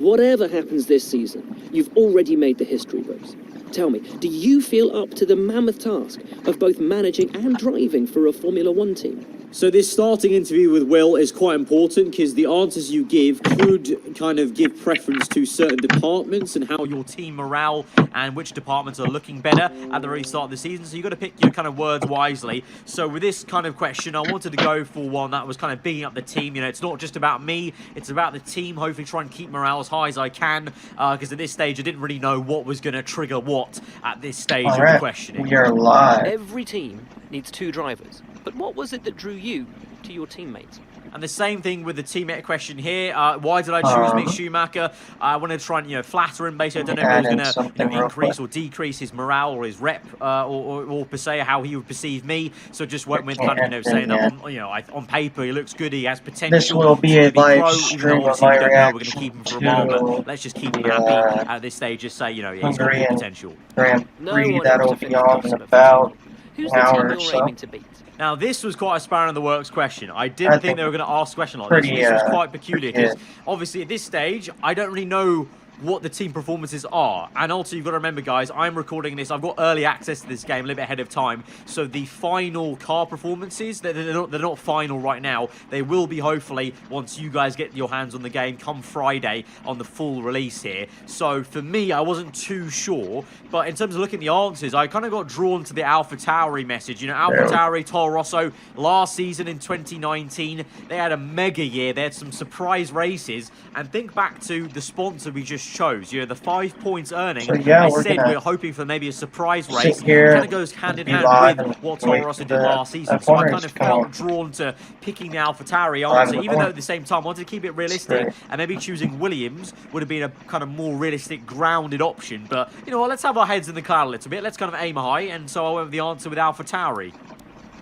Whatever happens this season, you've already made the history books. Tell me, do you feel up to the mammoth task of both managing and driving for a Formula One team? So this starting interview with Will is quite important because the answers you give could kind of give preference to certain departments and how your team morale and which departments are looking better at the very start of the season. So you've got to pick your kind of words wisely. So with this kind of question, I wanted to go for one that was kind of bigging up the team. You know, it's not just about me, it's about the team. Hopefully try and keep morale as high as I can because at this stage I didn't really know what was going to trigger what at this stage of the questioning. We are live. Every team needs 2 drivers. But what was it that drew you to your teammates? And the same thing with the teammate question here. Why did I choose Mick Schumacher? I wanted to try and, flatter him. Basically, I don't know if he was going to increase or decrease his morale or his rep, or per se how he would perceive me. So just went with kind of, saying that on paper he looks good, he has potential. This will be a live stream of my we're going to reaction keep him for a while, but let's just keep him happy at this stage. Just say, he's got good potential. Grand Prix that'll be on in about Who's an the hour team or you're so. aiming to beat? Now, this was quite a sparrow in the works question. I didn't think they were going to ask a question like this. This was quite peculiar because, obviously, at this stage, I don't really know what the team performances are. And also, you've got to remember, guys, I'm recording this. I've got early access to this game a little bit ahead of time. So the final car performances, they're not final right now. They will be, hopefully, once you guys get your hands on the game come Friday on the full release here. So for me, I wasn't too sure. But in terms of looking at the answers, I kind of got drawn to the AlphaTauri message. AlphaTauri, Toro Rosso, last season in 2019, they had a mega year. They had some surprise races. And think back to the sponsor we just chose, the 5 points earning. So, yeah, I said we're hoping for maybe a surprise race. Here, kind of goes hand in hand with what Toro Rosso did last season. So I kind of felt drawn to picking the AlphaTauri answer, even though at the same time I wanted to keep it realistic, and maybe choosing Williams would have been a kind of more realistic, grounded option. But you know what, let's have our heads in the cloud a little bit. Let's kind of aim high, and so I went with the answer with AlphaTauri.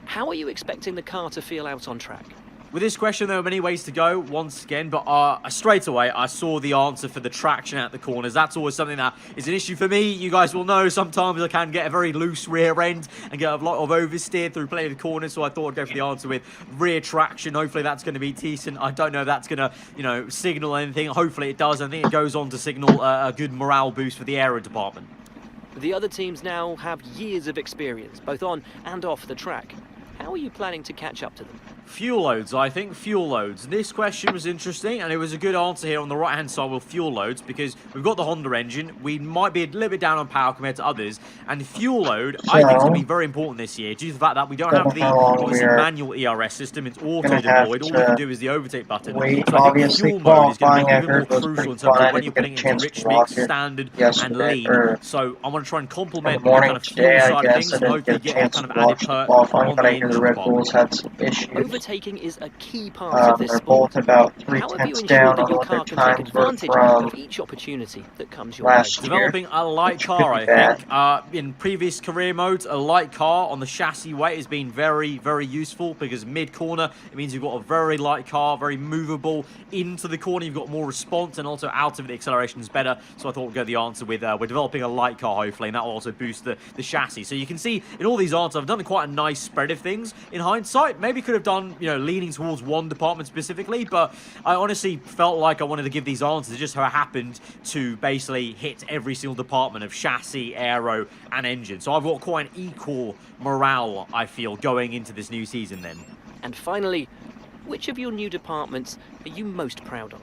How are you expecting the car to feel out on track? With this question, there are many ways to go, once again, but straight away, I saw the answer for the traction at the corners. That's always something that is an issue for me. You guys will know sometimes I can get a very loose rear end and get a lot of oversteer through plenty of the corners, so I thought I'd go for the answer with rear traction. Hopefully that's going to be decent. I don't know if that's going to, signal anything. Hopefully it does. I think it goes on to signal a good morale boost for the aero department. The other teams now have years of experience, both on and off the track. How are you planning to catch up to them? Fuel loads, I think. Fuel loads. This question was interesting, and it was a good answer here on the right-hand side with fuel loads, because we've got the Honda engine. We might be a little bit down on power compared to others, and fuel load, I think, is going to be very important this year, due to the fact that we don't have the obviously manual ERS system. It's auto-deployed. All we can do is the overtake button. So I think fuel mode is going to be even more crucial in terms of when you're putting it into rich mix, standard, and lean. So I want to try and complement the kind of fuel side of things, and hopefully get a kind of added perk on the engine part. Overtaking is a key part of this sport. Both about How have you 3/10 ensured down that your on car their can time take advantage of each opportunity that comes your way? Developing a light car, I think. In previous career modes, a light car on the chassis weight has been very, very useful, because mid-corner, it means you've got a very light car, very movable. Into the corner, you've got more response, and also out of it, the acceleration is better. So I thought we'd go the answer with, we're developing a light car, hopefully, and that will also boost the chassis. So you can see in all these answers, I've done quite a nice spread of things. In hindsight, maybe could have done, leaning towards one department specifically, but I honestly felt like I wanted to give these answers. It just so happened to basically hit every single department of chassis, aero, and engine. So I've got quite an equal morale, I feel, going into this new season then. And finally, which of your new departments are you most proud of?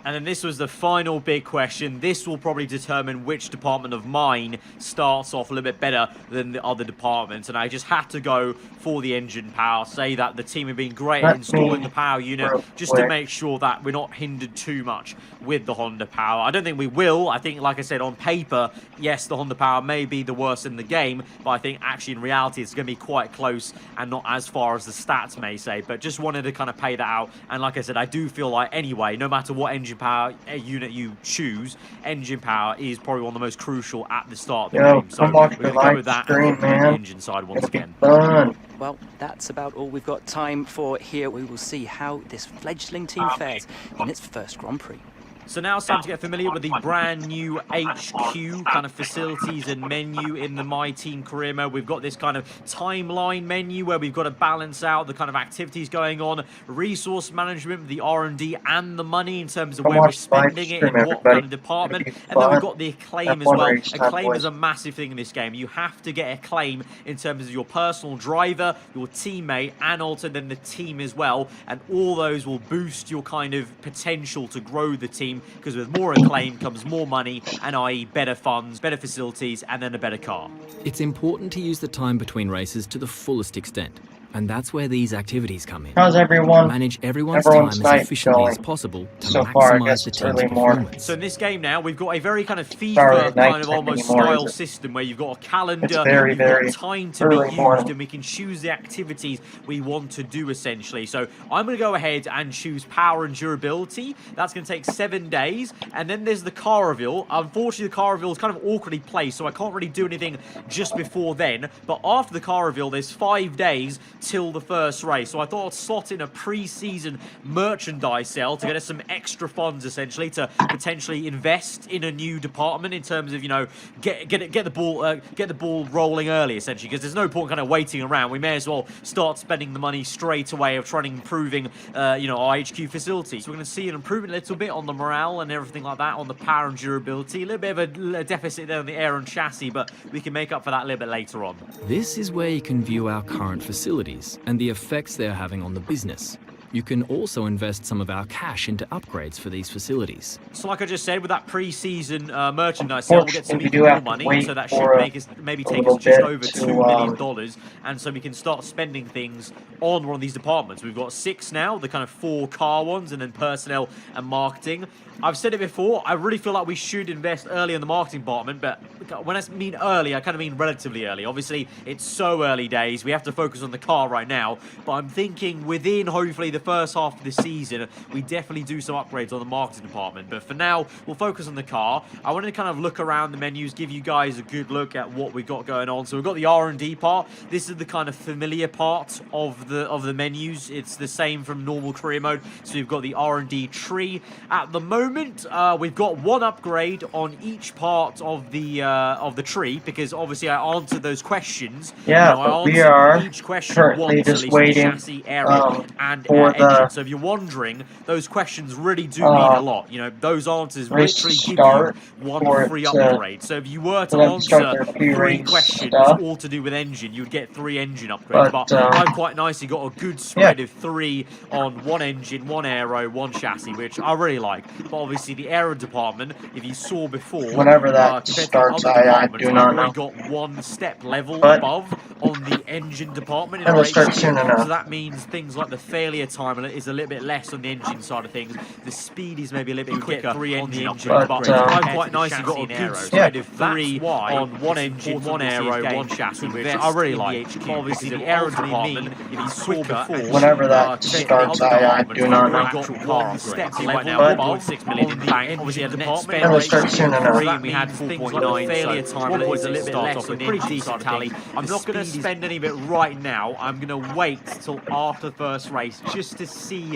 And then this was the final big question. This will probably determine which department of mine starts off a little bit better than the other departments. And I just had to go for the engine power, say that the team have been great at installing the power unit, just to make sure that we're not hindered too much with the Honda power. I don't think we will. I think, like I said, on paper, yes, the Honda power may be the worst in the game, but I think actually in reality it's going to be quite close and not as far as the stats may say. But just wanted to kind of pay that out. And like I said, I do feel like anyway, no matter what engine power unit you choose, engine power is probably one of the most crucial at the start of the game. So we're going to go with that on the engine side once again. Well, that's about all we've got time for here. We will see how this fledgling team fares in its first Grand Prix. So now it's time to get familiar with the brand new HQ kind of facilities and menu in the My Team career mode. We've got this kind of timeline menu where we've got to balance out the kind of activities going on, resource management, the R&D and the money in terms of where we're spending it and what kind of department. And then we've got the acclaim as well. Acclaim is a massive thing in this game. You have to get acclaim in terms of your personal driver, your teammate, and also then the team as well. And all those will boost your kind of potential to grow the team, because with more acclaim comes more money, and i.e. better funds, better facilities, and then a better car. It's important to use the time between races to the fullest extent, and that's where these activities come in. How's everyone? Manage everyone's time as efficiently as going? possible to So far, I maximize guess the it's team's early morning. performance. So in this game now, we've got a very kind of Sorry, FIFA night kind of time almost anymore, style is it? system where you've got a calendar, It's very, you've very got time to be early used, morning. and we can choose the activities we want to do essentially. So I'm going to go ahead and choose power and durability. That's going to take 7 days. And then there's the car reveal. Unfortunately, the car reveal is kind of awkwardly placed, so I can't really do anything just before then. But after the car reveal, there's 5 days till the first race. So I thought I'd slot in a pre-season merchandise sale to get us some extra funds essentially to potentially invest in a new department in terms of, you know, get the ball rolling early essentially, because there's no point kind of waiting around. We may as well start spending the money straight away of trying to improving you know, our HQ facilities. So we're going to see an improvement a little bit on the morale and everything like that, on the power and durability. A little bit of a deficit there on the air and chassis, but we can make up for that a little bit later on. This is where you can view our current facilities and the effects they're having on the business. You can also invest some of our cash into upgrades for these facilities. So like I just said, with that pre-season merchandise sale, we'll get some Unfortunately, we even do more have to money, wait so that for should make us maybe take us little just bit over to, $2 million, and so we can start spending things on one of these departments. We've got 6 now, the kind of 4 car ones, and then personnel and marketing. I've said it before, I really feel like we should invest early in the marketing department, but when I mean early, I kind of mean relatively early. Obviously, it's so early days, we have to focus on the car right now, but I'm thinking within, hopefully, the first half of the season, we definitely do some upgrades on the marketing department. But for now, we'll focus on the car. I wanted to kind of look around the menus, give you guys a good look at what we've got going on. So we've got the R&D part. This is the kind of familiar part of the menus. It's the same from normal career mode. So we've got the R&D tree. At the moment, we've got 1 upgrade on each part of the tree, because obviously I answered those questions. Yeah, you know, but we are each question currently once, just at least on the waiting chassis, aero, and for engine. the So if you're wondering, those questions really do mean a lot. You know, those answers race literally to give start you 1 for it free to- upgrade. So if you were for to them to start answer their 3 pre-race questions stuff. all to do with engine, you would get 3 engine upgrades. But, But I've quite nicely got a good spread of 3 on 1 engine, 1 aero, 1 chassis, which I really like. But obviously the aero department, if you saw before, Whenever that compared to starts, other I departments, do not I've already know. got 1 step level But- above on the engine department in It'll our start HQ. soon enough. So that means things like the failure time is a little bit less on the engine side of things. The speed is maybe a little bit quicker on the engine But, upgrades. I've quite nicely got a good spread of 3 on 1 engine, 1 aero, 1 chassis, which I really like. Obviously, the aero department, if you saw before, Whenever that starts, I do not know. got 1 step But- level above 6 million in bank. Obviously, the net spend It'll start soon enough. and we had 4.9 failure time. It was a little bit less, so pretty decent tally. I'm not going to spend any of it right now. I'm going to wait till after the first race just to see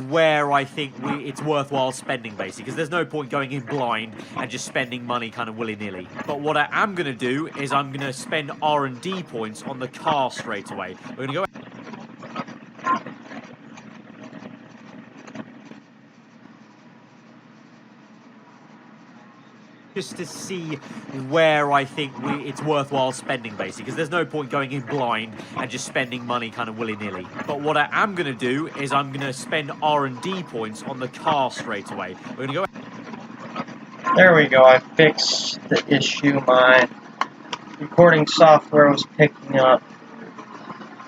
where I think it's worthwhile spending, basically, because there's no point going in blind and just spending money kind of willy-nilly. But what I am going to do is I'm going to spend R&D points on the car straight away. We're going to go just to see where I think it's worthwhile spending, basically, because there's no point going in blind and just spending money kind of willy-nilly. But what I am going to do is I'm going to spend R&D points on the car straight away. We're going to go... There we go, I fixed the issue. My recording software was picking up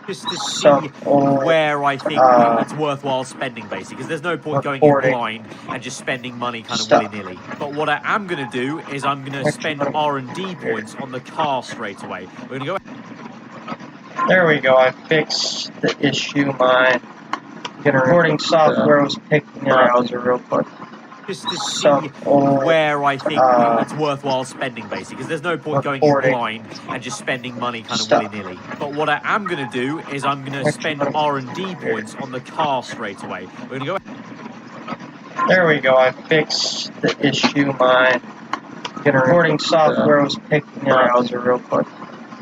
just to see some old, where I think it's worthwhile spending, basically, because there's no point going in recording blind and just spending money kind of stuff. willy-nilly. But what I am going to do is I'm going to spend R&D points on the car straight away. We're going to go... There we go, I fixed the issue. My recording software was picking up browser real quick. Just to see Some old, where I think it's worthwhile spending, basically, because there's no point going in recording blind and just spending money kind of stuff. willy-nilly. But what I am going to do is I'm going to spend R&D points on the car straight away. We're going to go... There we go. I fixed the issue. My recording software was picking up browser real quick.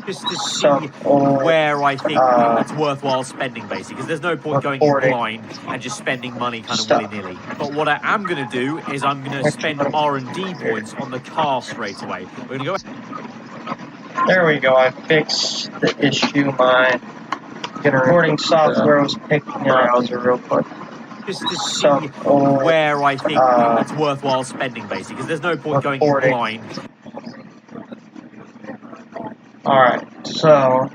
Just to see where I think it's worthwhile spending, basically, because there's no point going in blind and just spending money kind of willy-nilly. But what I am going to do is I'm going to spend R&D points on the car straight away. We're going to go. There we go. I fixed the issue. My recording software was picking up browser real quick. Just to see where I think it's worthwhile spending, basically, because there's no point going in blind. Alright, so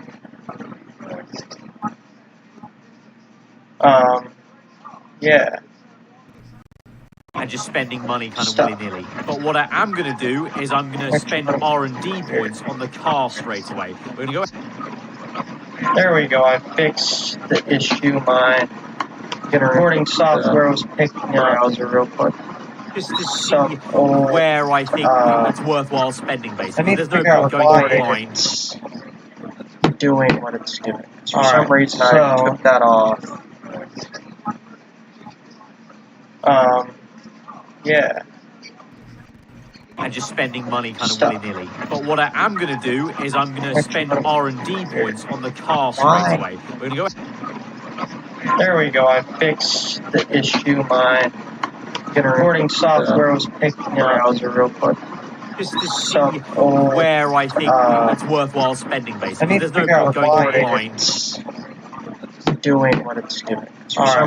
yeah. And just spending money kind of willy-nilly. But what I am going to do is I'm going to spend R&D points on the car straight away. We're going to go. There we go. I fixed the issue. My recording software was picking up browser real quick. Just to see where I think it's worthwhile spending, basically. There's no point going in blind. It's doing what it's doing. For some reason, I took that off. Yeah. And just spending money kind of willy-nilly. But what I am going to do is I'm going to spend R&D points on the car straight away. We're going to go. There we go. I fixed the issue. My recording software was picking up browser real quick. Just to see where I think it's worthwhile spending, basically. There's no point going in blind. It's doing what it's doing. For some